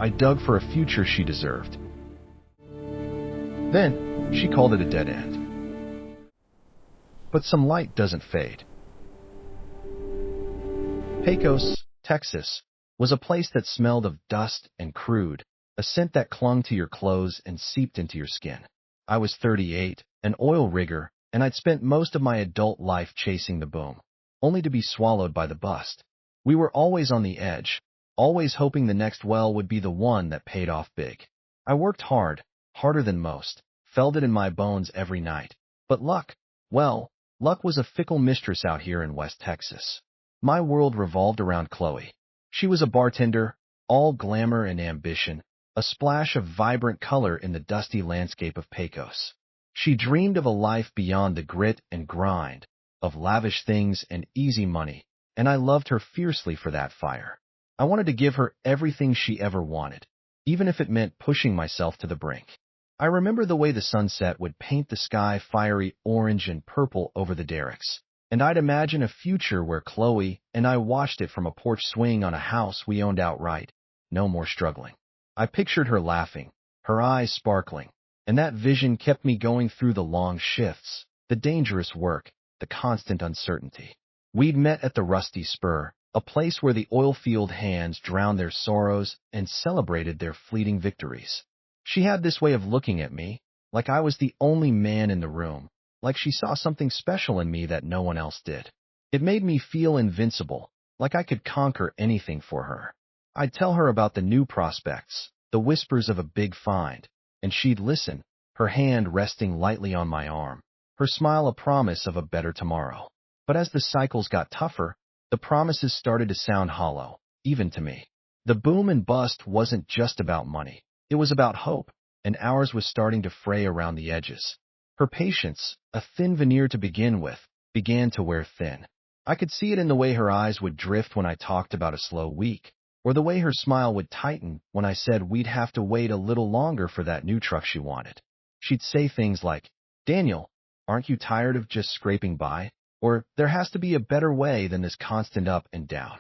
I dug for a future she deserved. Then, she called it a dead end. But some light doesn't fade. Pecos, Texas, was a place that smelled of dust and crude, a scent that clung to your clothes and seeped into your skin. I was 38, an oil rigger, and I'd spent most of my adult life chasing the boom, only to be swallowed by the bust. We were always on the edge, always hoping the next well would be the one that paid off big. I worked hard, harder than most, felt it in my bones every night. But luck, well, luck was a fickle mistress out here in West Texas. My world revolved around Chloe. She was a bartender, all glamour and ambition, a splash of vibrant color in the dusty landscape of Pecos. She dreamed of a life beyond the grit and grind, of lavish things and easy money, and I loved her fiercely for that fire. I wanted to give her everything she ever wanted, even if it meant pushing myself to the brink. I remember the way the sunset would paint the sky fiery orange and purple over the derricks, and I'd imagine a future where Chloe and I watched it from a porch swing on a house we owned outright. No more struggling. I pictured her laughing, her eyes sparkling, and that vision kept me going through the long shifts, the dangerous work, the constant uncertainty. We'd met at the Rusty Spur, a place where the oilfield hands drowned their sorrows and celebrated their fleeting victories. She had this way of looking at me, like I was the only man in the room, like she saw something special in me that no one else did. It made me feel invincible, like I could conquer anything for her. I'd tell her about the new prospects, the whispers of a big find, and she'd listen, her hand resting lightly on my arm, her smile a promise of a better tomorrow. But as the cycles got tougher, the promises started to sound hollow, even to me. The boom and bust wasn't just about money. It was about hope, and ours was starting to fray around the edges. Her patience, a thin veneer to begin with, began to wear thin. I could see it in the way her eyes would drift when I talked about a slow week, or the way her smile would tighten when I said we'd have to wait a little longer for that new truck she wanted. She'd say things like, "Daniel, aren't you tired of just scraping by? Or, there has to be a better way than this constant up and down."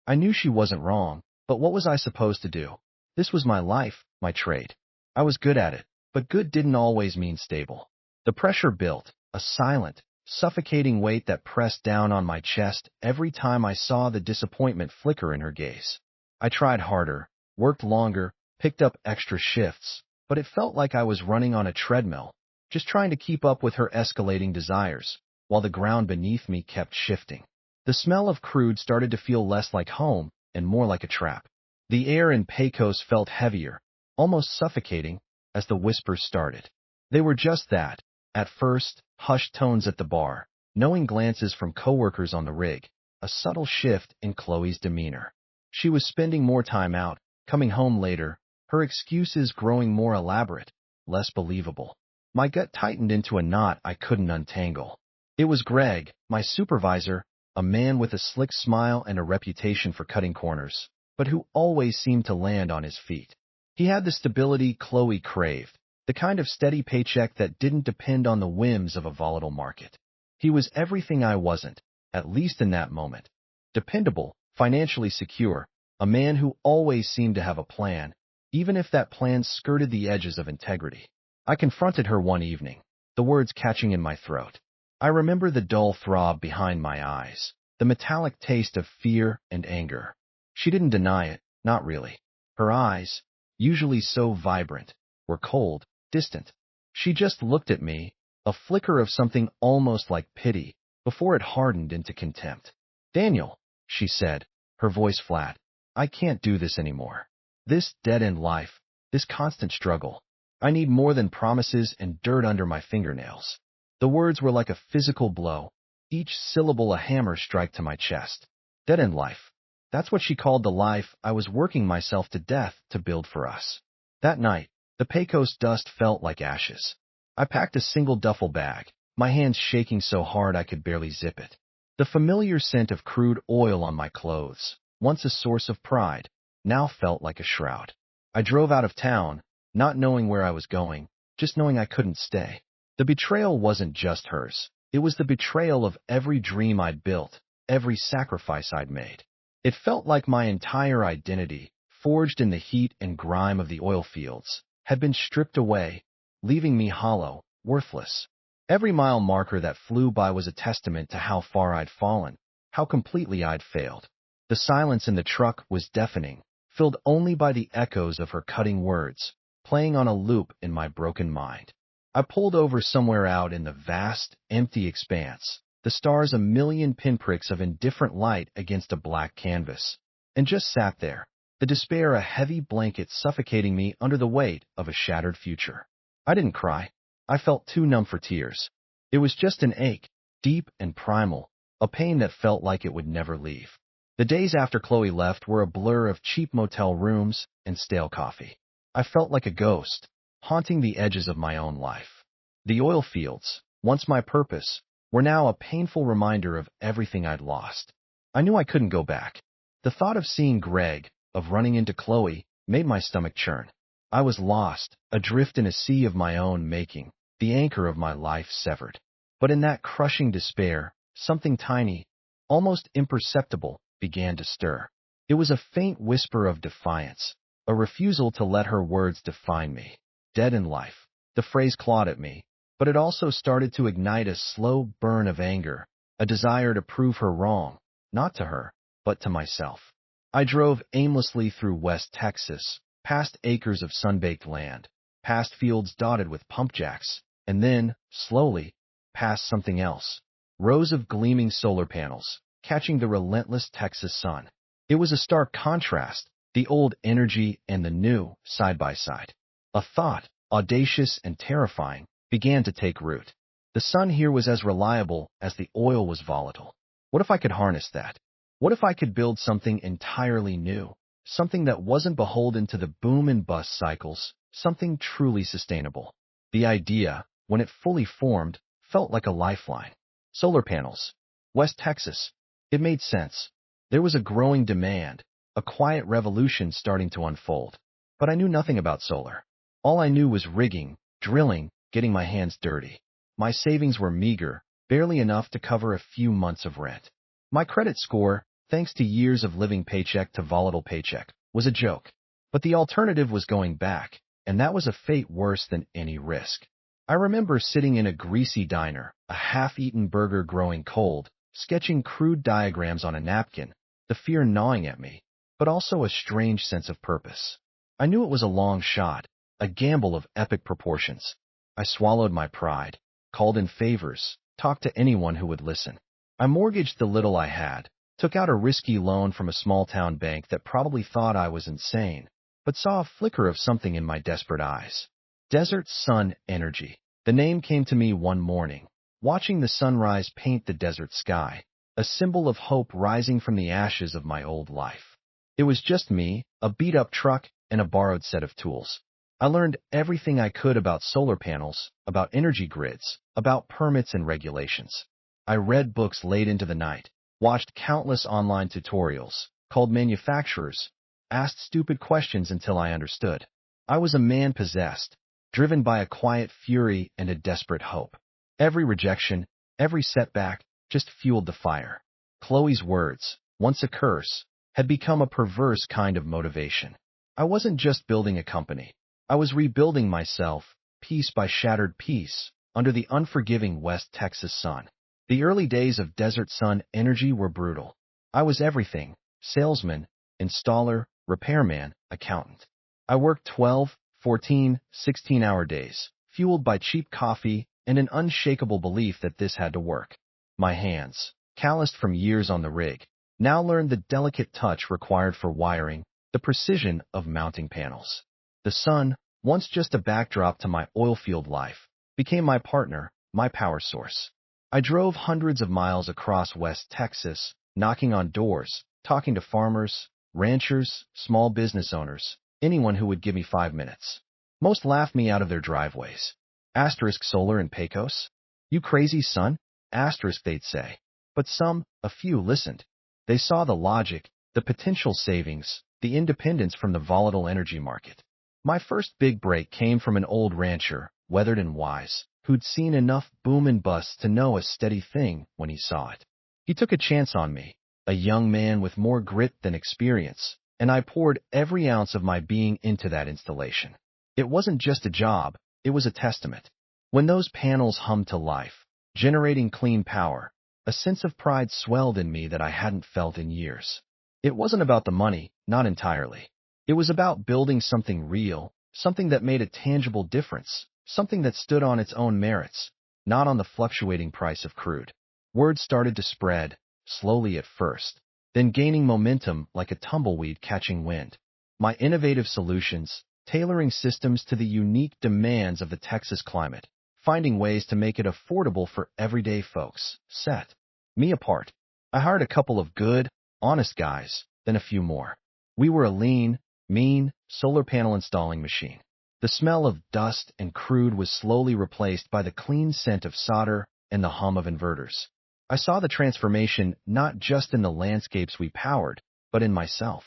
I knew she wasn't wrong, but what was I supposed to do? This was my life, my trade. I was good at it, but good didn't always mean stable. The pressure built, a silent, suffocating weight that pressed down on my chest every time I saw the disappointment flicker in her gaze. I tried harder, worked longer, picked up extra shifts, but it felt like I was running on a treadmill, just trying to keep up with her escalating desires, while the ground beneath me kept shifting. The smell of crude started to feel less like home and more like a trap. The air in Pecos felt heavier, almost suffocating, as the whispers started. They were just that, at first, hushed tones at the bar, knowing glances from coworkers on the rig, a subtle shift in Chloe's demeanor. She was spending more time out, coming home later, her excuses growing more elaborate, less believable. My gut tightened into a knot I couldn't untangle. It was Greg, my supervisor, a man with a slick smile and a reputation for cutting corners, but who always seemed to land on his feet. He had the stability Chloe craved, the kind of steady paycheck that didn't depend on the whims of a volatile market. He was everything I wasn't, at least in that moment. Dependable, financially secure, a man who always seemed to have a plan, even if that plan skirted the edges of integrity. I confronted her one evening, the words catching in my throat. I remember the dull throb behind my eyes, the metallic taste of fear and anger. She didn't deny it, not really. Her eyes, usually so vibrant, were cold, distant. She just looked at me, a flicker of something almost like pity, before it hardened into contempt. "Daniel," she said, her voice flat, "I can't do this anymore. This dead-end life, this constant struggle. I need more than promises and dirt under my fingernails." The words were like a physical blow, each syllable a hammer strike to my chest. Dead-end life. That's what she called the life I was working myself to death to build for us. That night, the Pecos dust felt like ashes. I packed a single duffel bag, my hands shaking so hard I could barely zip it. The familiar scent of crude oil on my clothes, once a source of pride, now felt like a shroud. I drove out of town, not knowing where I was going, just knowing I couldn't stay. The betrayal wasn't just hers. It was the betrayal of every dream I'd built, every sacrifice I'd made. It felt like my entire identity, forged in the heat and grime of the oil fields, had been stripped away, leaving me hollow, worthless. Every mile marker that flew by was a testament to how far I'd fallen, how completely I'd failed. The silence in the truck was deafening, filled only by the echoes of her cutting words, playing on a loop in my broken mind. I pulled over somewhere out in the vast, empty expanse, the stars a million pinpricks of indifferent light against a black canvas, and just sat there, the despair a heavy blanket suffocating me under the weight of a shattered future. I didn't cry. I felt too numb for tears. It was just an ache, deep and primal, a pain that felt like it would never leave. The days after Chloe left were a blur of cheap motel rooms and stale coffee. I felt like a ghost, haunting the edges of my own life. The oil fields, once my purpose, were now a painful reminder of everything I'd lost. I knew I couldn't go back. The thought of seeing Greg, of running into Chloe, made my stomach churn. I was lost, adrift in a sea of my own making, the anchor of my life severed. But in that crushing despair, something tiny, almost imperceptible, began to stir. It was a faint whisper of defiance, a refusal to let her words define me. Dead in life. The phrase clawed at me, but it also started to ignite a slow burn of anger, a desire to prove her wrong, not to her, but to myself. I drove aimlessly through West Texas, past acres of sun-baked land, past fields dotted with pump jacks, and then, slowly, past something else. Rows of gleaming solar panels, catching the relentless Texas sun. It was a stark contrast, the old energy and the new, side by side. A thought, audacious and terrifying, began to take root. The sun here was as reliable as the oil was volatile. What if I could harness that? What if I could build something entirely new? Something that wasn't beholden to the boom and bust cycles, something truly sustainable. The idea, when it fully formed, felt like a lifeline. Solar panels. West Texas. It made sense. There was a growing demand, a quiet revolution starting to unfold. But I knew nothing about solar. All I knew was rigging, drilling, getting my hands dirty. My savings were meager, barely enough to cover a few months of rent. My credit score, thanks to years of living paycheck to volatile paycheck, was a joke. But the alternative was going back, and that was a fate worse than any risk. I remember sitting in a greasy diner, a half-eaten burger growing cold, sketching crude diagrams on a napkin, the fear gnawing at me, but also a strange sense of purpose. I knew it was a long shot, a gamble of epic proportions. I swallowed my pride, called in favors, talked to anyone who would listen. I mortgaged the little I had, took out a risky loan from a small-town bank that probably thought I was insane, but saw a flicker of something in my desperate eyes. Desert Sun Energy. The name came to me one morning, watching the sunrise paint the desert sky, a symbol of hope rising from the ashes of my old life. It was just me, a beat-up truck, and a borrowed set of tools. I learned everything I could about solar panels, about energy grids, about permits and regulations. I read books late into the night, watched countless online tutorials, called manufacturers, asked stupid questions until I understood. I was a man possessed, driven by a quiet fury and a desperate hope. Every rejection, every setback, just fueled the fire. Chloe's words, once a curse, had become a perverse kind of motivation. I wasn't just building a company. I was rebuilding myself, piece by shattered piece, under the unforgiving West Texas sun. The early days of Desert Sun Energy were brutal. I was everything: salesman, installer, repairman, accountant. I worked 12, 14, 16-hour days, fueled by cheap coffee and an unshakable belief that this had to work. My hands, calloused from years on the rig, now learned the delicate touch required for wiring, the precision of mounting panels. The sun, once just a backdrop to my oilfield life, became my partner, my power source. I drove hundreds of miles across West Texas, knocking on doors, talking to farmers, ranchers, small business owners, anyone who would give me 5 minutes. Most laughed me out of their driveways. Asterisk solar in Pecos? You crazy son? Asterisk, they'd say. But some, a few, listened. They saw the logic, the potential savings, the independence from the volatile energy market. My first big break came from an old rancher, weathered and wise, who'd seen enough boom and bust to know a steady thing when he saw it. He took a chance on me, a young man with more grit than experience, and I poured every ounce of my being into that installation. It wasn't just a job, it was a testament. When those panels hummed to life, generating clean power, a sense of pride swelled in me that I hadn't felt in years. It wasn't about the money, not entirely. It was about building something real, something that made a tangible difference, something that stood on its own merits, not on the fluctuating price of crude. Word started to spread, slowly at first, then gaining momentum like a tumbleweed catching wind. My innovative solutions, tailoring systems to the unique demands of the Texas climate, finding ways to make it affordable for everyday folks, set me apart. I hired a couple of good, honest guys, then a few more. We were a lean, mean, solar panel installing machine. The smell of dust and crude was slowly replaced by the clean scent of solder and the hum of inverters. I saw the transformation not just in the landscapes we powered, but in myself.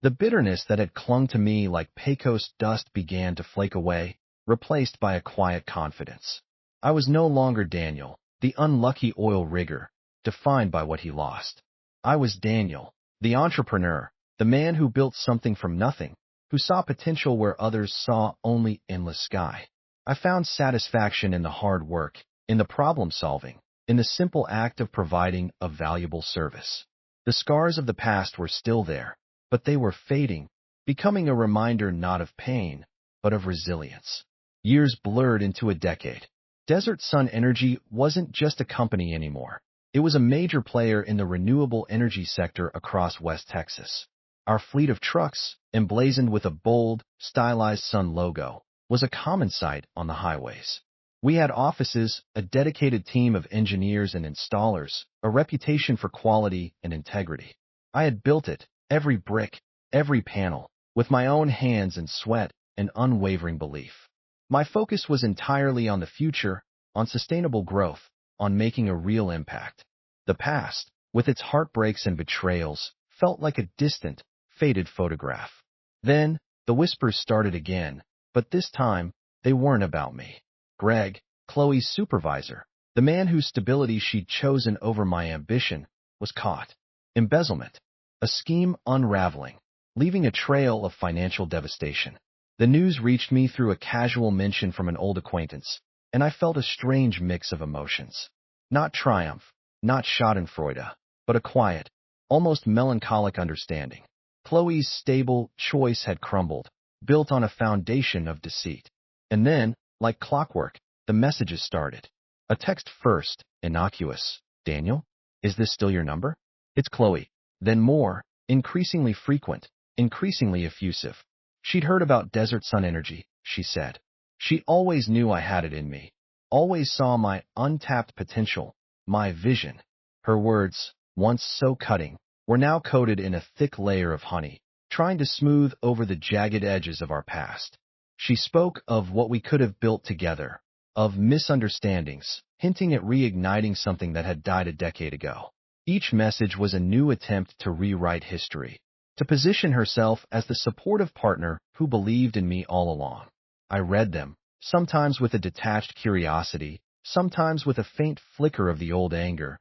The bitterness that had clung to me like Pecos dust began to flake away, replaced by a quiet confidence. I was no longer Daniel, the unlucky oil rigger, defined by what he lost. I was Daniel, the entrepreneur, the man who built something from nothing, who saw potential where others saw only endless sky. I found satisfaction in the hard work, in the problem solving, in the simple act of providing a valuable service. The scars of the past were still there, but they were fading, becoming a reminder not of pain, but of resilience. Years blurred into a decade. Desert Sun Energy wasn't just a company anymore. It was a major player in the renewable energy sector across West Texas. Our fleet of trucks, emblazoned with a bold, stylized sun logo, was a common sight on the highways. We had offices, a dedicated team of engineers and installers, a reputation for quality and integrity. I had built it, every brick, every panel, with my own hands and sweat and unwavering belief. My focus was entirely on the future, on sustainable growth, on making a real impact. The past, with its heartbreaks and betrayals, felt like a distant, faded photograph. Then, the whispers started again, but this time, they weren't about me. Greg, Chloe's supervisor, the man whose stability she'd chosen over my ambition, was caught. Embezzlement. A scheme unraveling, leaving a trail of financial devastation. The news reached me through a casual mention from an old acquaintance, and I felt a strange mix of emotions. Not triumph, not schadenfreude, but a quiet, almost melancholic understanding. Chloe's stable choice had crumbled, built on a foundation of deceit. And then, like clockwork, the messages started. A text first, innocuous. Daniel? Is this still your number? It's Chloe. Then more, increasingly frequent, increasingly effusive. She'd heard about Desert Sun Energy, she said. She always knew I had it in me, always saw my untapped potential, my vision. Her words, once so cutting, were now coated in a thick layer of honey, trying to smooth over the jagged edges of our past. She spoke of what we could have built together, of misunderstandings, hinting at reigniting something that had died a decade ago. Each message was a new attempt to rewrite history, to position herself as the supportive partner who believed in me all along. I read them, sometimes with a detached curiosity, sometimes with a faint flicker of the old anger,